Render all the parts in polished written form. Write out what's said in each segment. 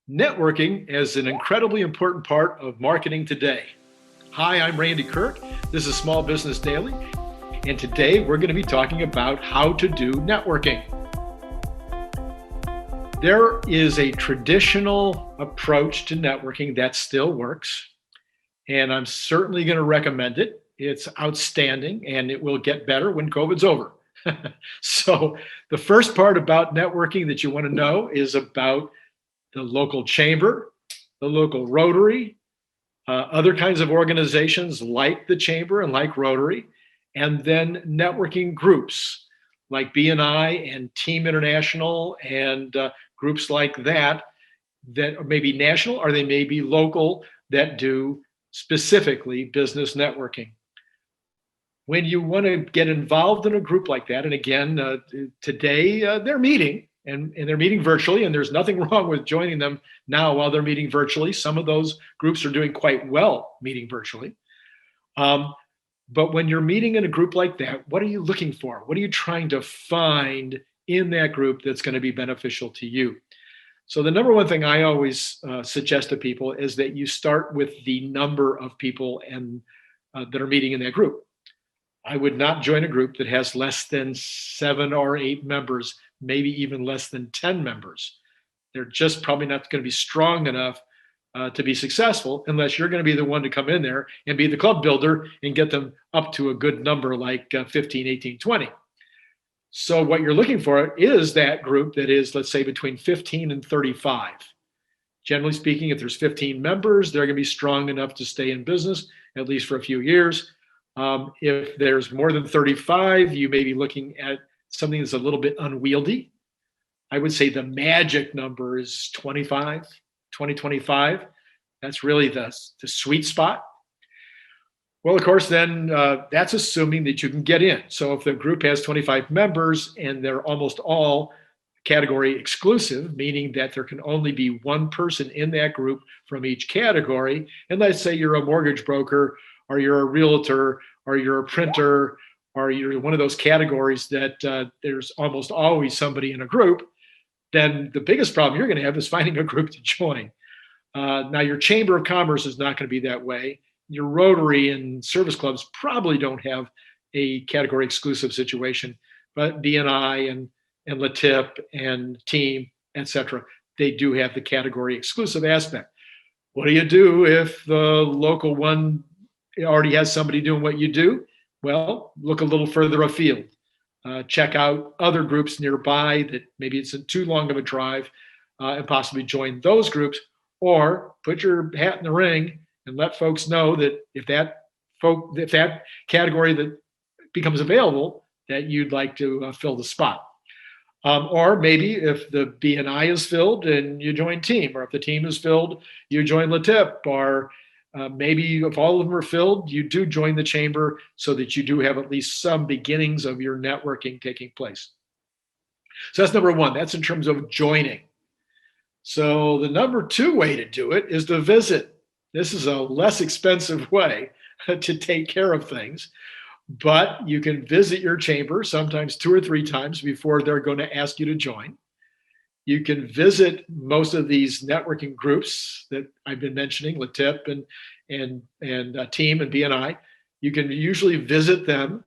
Networking is an incredibly important part of marketing today. Hi, I'm Randy Kirk. This is Small Business Daily, and today we're going to be talking about how to do networking. There is a traditional approach to networking that still works, and I'm certainly going to recommend it. It's outstanding, and it will get better when COVID's over. So the first part about networking that you want to know is about the local chamber, the local Rotary, other kinds of organizations like the chamber and like Rotary, and then networking groups like BNI and Team International and groups like that may be national or they may be local that do specifically business networking. When you want to get involved in a group like that, and again, today they're meeting, and they're meeting virtually, and there's nothing wrong with joining them now while they're meeting virtually. Some of those groups are doing quite well meeting virtually. But when you're meeting in a group like that, what are you looking for? What are you trying to find in that group that's going to be beneficial to you? So the number one thing I always suggest to people is that you start with the number of people that are meeting in that group. I would not join a group that has less than 7 or 8 members, maybe even less than 10 members. They're just probably not going to be strong enough to be successful unless you're going to be the one to come in there and be the club builder and get them up to a good number like 15, 18, 20. So what you're looking for is that group that is, let's say, between 15 and 35. Generally speaking, if there's 15 members, they're going to be strong enough to stay in business, at least for a few years. If there's more than 35, you may be looking at something that's a little bit unwieldy. I would say the magic number is 25. That's really the sweet spot. Well, of course, then that's assuming that you can get in. So if the group has 25 members and they're almost all category exclusive, meaning that there can only be one person in that group from each category, and let's say you're a mortgage broker, or you're a realtor, or you're a printer, or you're one of those categories that there's almost always somebody in a group, then the biggest problem you're going to have is finding a group to join. Now, your Chamber of Commerce is not going to be that way. Your Rotary and service clubs probably don't have a category exclusive situation, but BNI and LIKE and Team, etc., they do have the category exclusive aspect. What do you do if the local one already has somebody doing what you do? Well, look a little further afield. Check out other groups nearby that maybe it's too long of a drive and possibly join those groups, or put your hat in the ring and let folks know that if that category that becomes available, that you'd like to fill the spot. Or maybe if the BNI is filled and you join Team, or if the Team is filled, you join LIKE, or maybe if all of them are filled, you do join the chamber so that you do have at least some beginnings of your networking taking place. So that's number one. That's in terms of joining. So the number two way to do it is to visit. This is a less expensive way to take care of things, but you can visit your chamber sometimes 2 or 3 times before they're going to ask you to join. You can visit most of these networking groups that I've been mentioning, LIKE and Team and BNI. You can usually visit them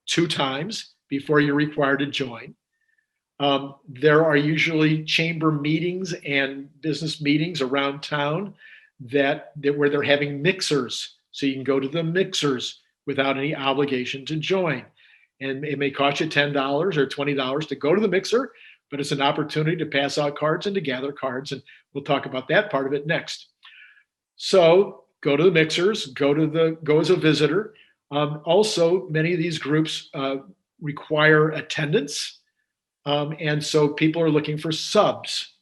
2 times before you're required to join. There are usually chamber meetings and business meetings around town where they're having mixers. So you can go to the mixers without any obligation to join. And it may cost you $10 or $20 to go to the mixer, but it's an opportunity to pass out cards and to gather cards, and we'll talk about that part of it next. So go to the mixers, go as a visitor. Also, many of these groups require attendance, and so people are looking for subs.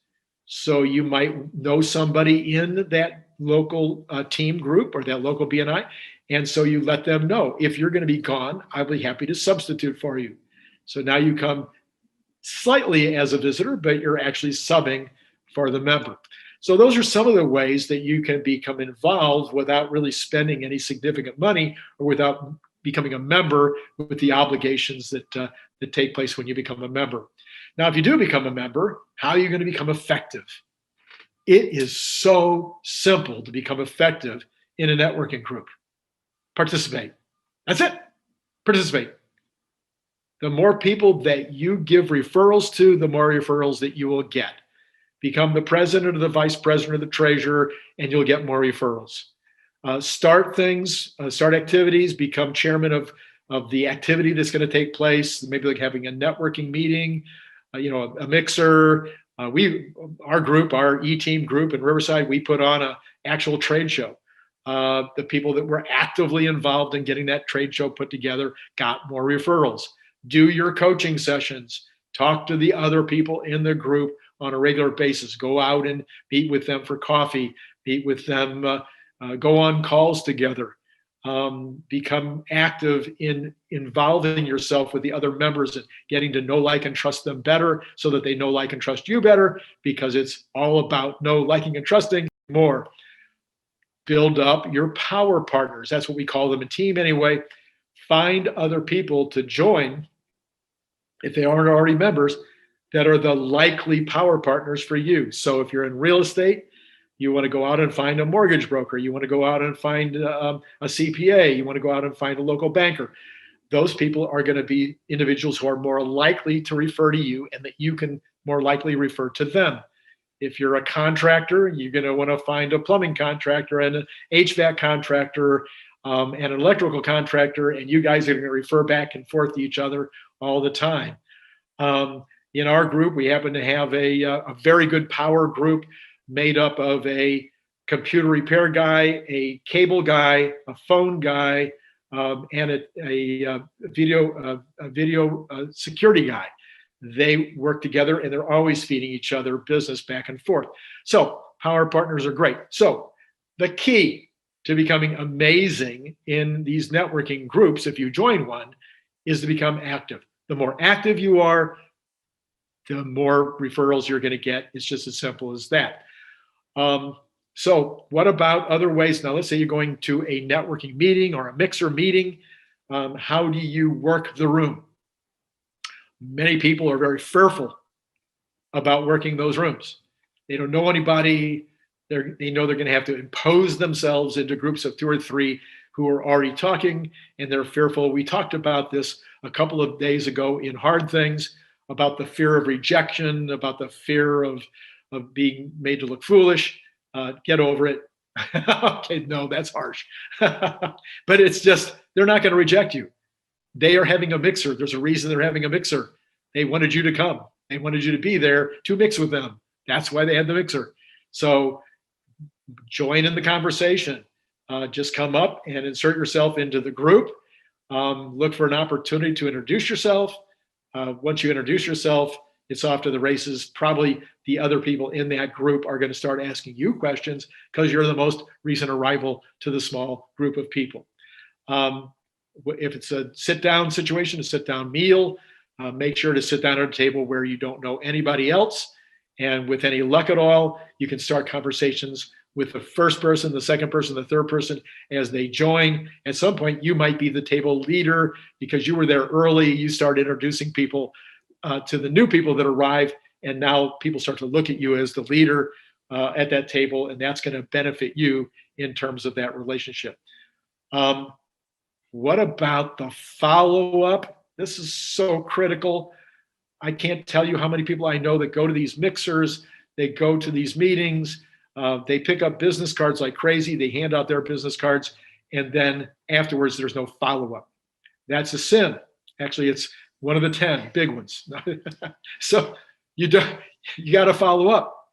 So you might know somebody in that local team group or that local BNI, and so you let them know, if you're going to be gone, I'll be happy to substitute for you. So now you come slightly as a visitor, but you're actually subbing for the member. So those are some of the ways that you can become involved without really spending any significant money, or without becoming a member with the obligations that take place when you become a member. Now, if you do become a member, how are you going to become effective? It is so simple to become effective in a networking group. Participate. That's it. Participate. The more people that you give referrals to, the more referrals that you will get. Become the president or the vice president or the treasurer, and you'll get more referrals. Start things, start activities, become chairman of the activity that's going to take place, maybe like having a networking meeting, a mixer. Our group, our E-Team group in Riverside, we put on an actual trade show. The people that were actively involved in getting that trade show put together got more referrals. Do your coaching sessions. Talk to the other people in the group on a regular basis. Go out and meet with them for coffee. Meet with them. Go on calls together. Become active in involving yourself with the other members and getting to know, like, and trust them better so that they know, like, and trust you better, because it's all about know, liking, and trusting more. Build up your power partners. That's what we call them, a team anyway. Find other people to join, if they aren't already members, that are the likely power partners for you. So if you're in real estate, you want to go out and find a mortgage broker. You want to go out and find a CPA. You want to go out and find a local banker. Those people are going to be individuals who are more likely to refer to you, and that you can more likely refer to them. If you're a contractor, you're going to want to find a plumbing contractor and an HVAC contractor and an electrical contractor, and you guys are going to refer back and forth to each other all the time. In our group, we happen to have a very good power group made up of a computer repair guy, a cable guy, a phone guy, and a video security guy. They work together, and they're always feeding each other business back and forth. So power partners are great. So the key to becoming amazing in these networking groups, if you join one, is to become active. The more active you are, the more referrals you're going to get. It's just as simple as that. So what about other ways? Now, let's say you're going to a networking meeting or a mixer meeting. How do you work the room? Many people are very fearful about working those rooms. They don't know anybody. They know they're going to have to impose themselves into groups of 2 or 3 who are already talking, and they're fearful. We talked about this a couple of days ago in Hard Things, about the fear of rejection, about the fear of being made to look foolish. Get over it. Okay, no, that's harsh. But it's just, they're not going to reject you. They are having a mixer. There's a reason they're having a mixer. They wanted you to come. They wanted you to be there to mix with them. That's why they had the mixer. So join in the conversation. Just come up and insert yourself into the group. Look for an opportunity to introduce yourself. Once you introduce yourself, it's off to the races. Probably the other people in that group are going to start asking you questions because you're the most recent arrival to the small group of people. If it's a sit-down situation, a sit-down meal, make sure to sit down at a table where you don't know anybody else. And with any luck at all, you can start conversations with the first person, the second person, the third person as they join. At some point, you might be the table leader because you were there early. You start introducing people to the new people that arrive, and now people start to look at you as the leader at that table, and that's going to benefit you in terms of that relationship. What about the follow-up? This is so critical. I can't tell you how many people I know that go to these mixers, they go to these meetings, they pick up business cards like crazy, they hand out their business cards, and then afterwards there's no follow-up. That's a sin. Actually, it's one of the 10 big ones. So you got to follow up.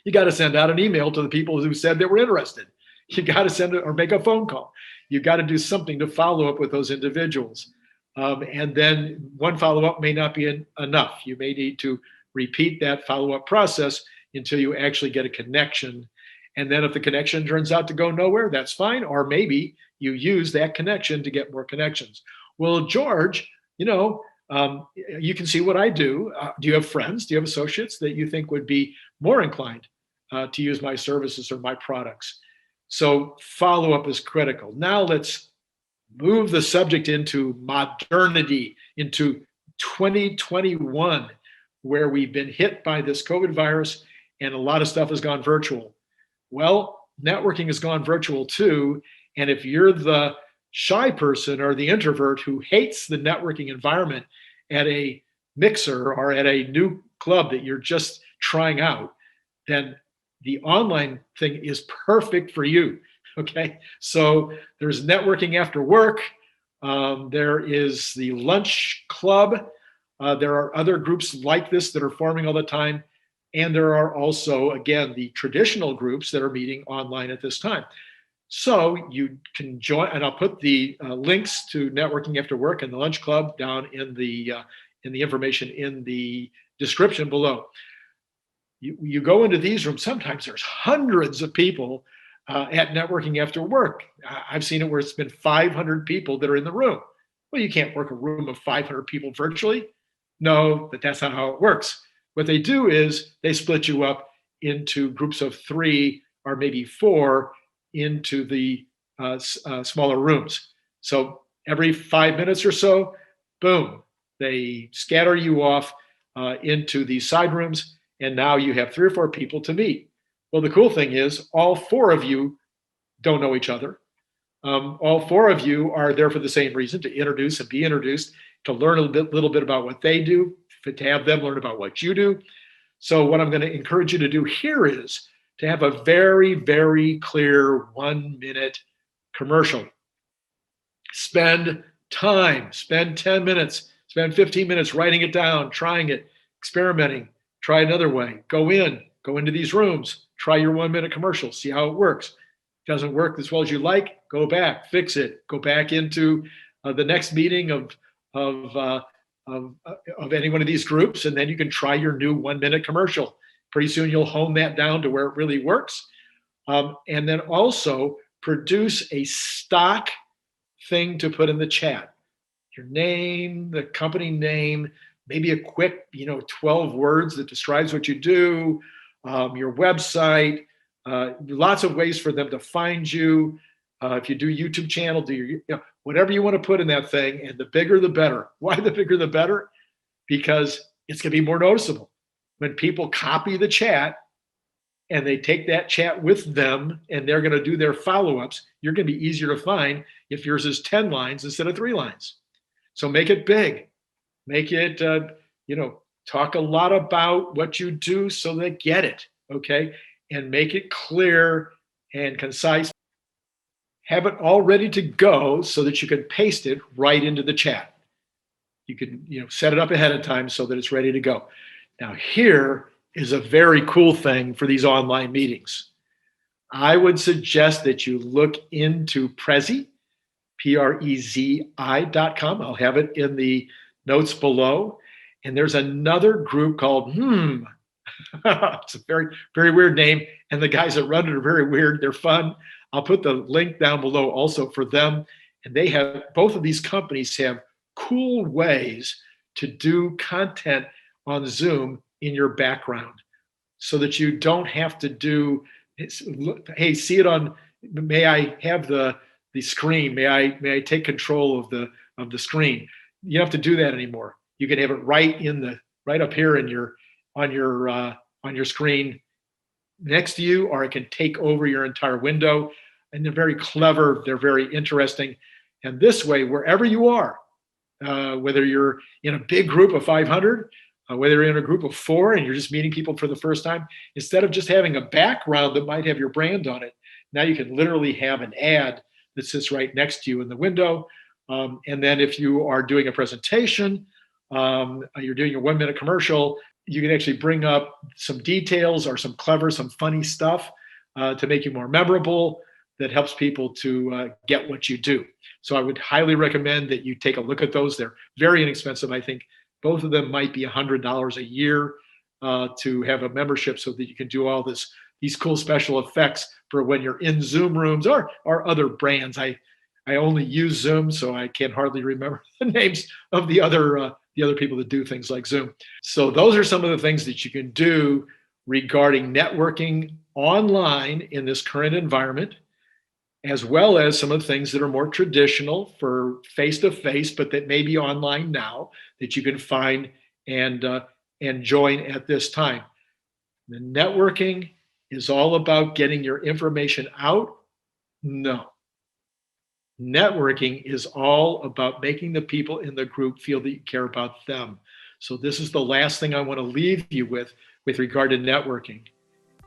You got to send out an email to the people who said they were interested. You got to send it or make a phone call. You got to do something to follow up with those individuals. And then one follow-up may not be enough. You may need to repeat that follow-up process until you actually get a connection. And then if the connection turns out to go nowhere, that's fine. Or maybe you use that connection to get more connections. Well, George, you can see what I do. Do you have friends? Do you have associates that you think would be more inclined to use my services or my products? So follow-up is critical. Now let's move the subject into modernity, into 2021, where we've been hit by this COVID virus and a lot of stuff has gone virtual. Well, networking has gone virtual too. And if you're the shy person or the introvert who hates the networking environment at a mixer or at a new club that you're just trying out, then the online thing is perfect for you. Okay. So there's networking after work. There is the lunch club. There are other groups like this that are forming all the time. And there are also, again, the traditional groups that are meeting online at this time. So you can join, and I'll put the links to networking after work and the lunch club down in the information in the description below. You go into these rooms, sometimes there's hundreds of people at networking after work. I've seen it where it's been 500 people that are in the room. Well, you can't work a room of 500 people virtually. No, but that's not how it works. What they do is they split you up into groups of 3 or maybe 4 into the smaller rooms. So every 5 minutes or so, boom, they scatter you off into these side rooms, and now you have 3 or 4 people to meet. Well, the cool thing is all 4 of you don't know each other. All 4 of you are there for the same reason, to introduce and be introduced, to learn a little bit about what they do, to have them learn about what you do. So what I'm going to encourage you to do here is to have a very, very clear 1-minute commercial. Spend time, spend 10 minutes, spend 15 minutes writing it down, trying it, experimenting, try another way, go into these rooms, try your 1-minute commercial, see how it works. Doesn't work as well as you like, go back, fix it, go back into the next meeting of any one of these groups, and then you can try your new 1-minute commercial. Pretty soon you'll hone that down to where it really works. And then also produce a stock thing to put in the chat. Your name, the company name, maybe a quick, 12 words that describes what you do, your website, lots of ways for them to find you. If you do YouTube channel, do your, whatever you want to put in that thing, and the bigger the better. Why the bigger the better? Because it's going to be more noticeable. When people copy the chat and they take that chat with them and they're going to do their follow-ups, you're going to be easier to find if yours is 10 lines instead of 3 lines. So make it big. Make it, talk a lot about what you do so they get it, okay? And make it clear and concise. Have it all ready to go so that you can paste it right into the chat. You can, set it up ahead of time so that it's ready to go. Now, here is a very cool thing for these online meetings. I would suggest that you look into Prezi, Prezi.com. I'll have it in the notes below. And there's another group called It's a very, very weird name. And the guys that run it are very weird. They're fun. I'll put the link down below also for them. And they have, both of these companies have cool ways to do content on Zoom in your background so that you don't have to do, hey, see it on, may I have the screen? May I take control of the screen? You don't have to do that anymore. You can have it right up here on your screen next to you, or it can take over your entire window. And they're very clever. They're very interesting. And this way, wherever you are, whether you're in a big group of 500, whether you're in a group of 4 and you're just meeting people for the first time, instead of just having a background that might have your brand on it, now you can literally have an ad that sits right next to you in the window. And then if you are doing a presentation, you're doing a 1-minute commercial, you can actually bring up some details or some clever, some funny stuff to make you more memorable that helps people to get what you do. So I would highly recommend that you take a look at those. They're very inexpensive. I think both of them might be $100 a year to have a membership so that you can do all these cool special effects for when you're in Zoom rooms or other brands. I only use Zoom, so I can hardly remember the names of the other people that do things like Zoom. So those are some of the things that you can do regarding networking online in this current environment, as well as some of the things that are more traditional for face-to-face, but that may be online now that you can find and join at this time. The networking is all about getting your information out? No. Networking is all about making the people in the group feel that you care about them. So this is the last thing I want to leave you with regard to networking.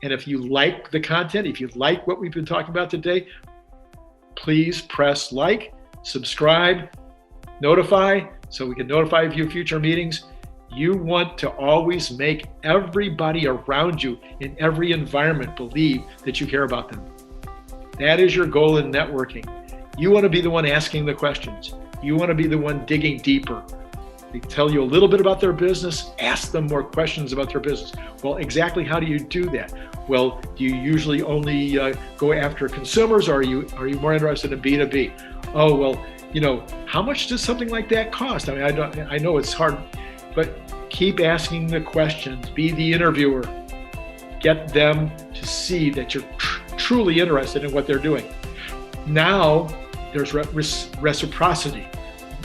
And if you like the content, if you like what we've been talking about today, please press like, subscribe, notify, so we can notify you of future meetings. You want to always make everybody around you in every environment believe that you care about them. That is your goal in networking. You want to be the one asking the questions. You want to be the one digging deeper. They tell you a little bit about their business, ask them more questions about their business. Well, exactly how do you do that? Well, do you usually only go after consumers, or are you more interested in B2B? Oh, well, how much does something like that cost? I mean, I know it's hard, but keep asking the questions. Be the interviewer. Get them to see that you're truly interested in what they're doing. Now, there's reciprocity.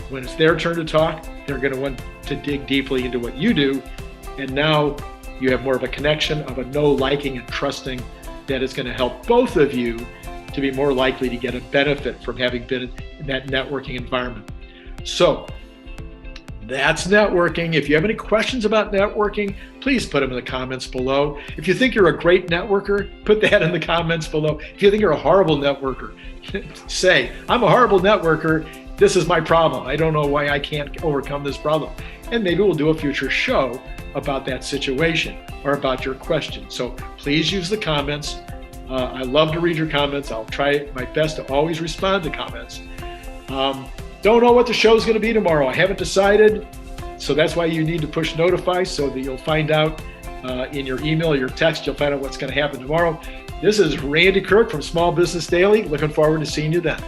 When it's their turn to talk, they're going to want to dig deeply into what you do. And now you have more of a connection of a know, liking, and trusting that is going to help both of you to be more likely to get a benefit from having been in that networking environment. So that's networking. If you have any questions about networking, please put them in the comments below. If you think you're a great networker, put that in the comments below. If you think you're a horrible networker, say, I'm a horrible networker. This is my problem. I don't know why I can't overcome this problem. And maybe we'll do a future show about that situation or about your question. So please use the comments. I love to read your comments. I'll try my best to always respond to comments. Don't know what the show is going to be tomorrow. I haven't decided. So that's why you need to push notify so that you'll find out in your email or your text, you'll find out what's going to happen tomorrow. This is Randy Kirk from Small Business Daily. Looking forward to seeing you then.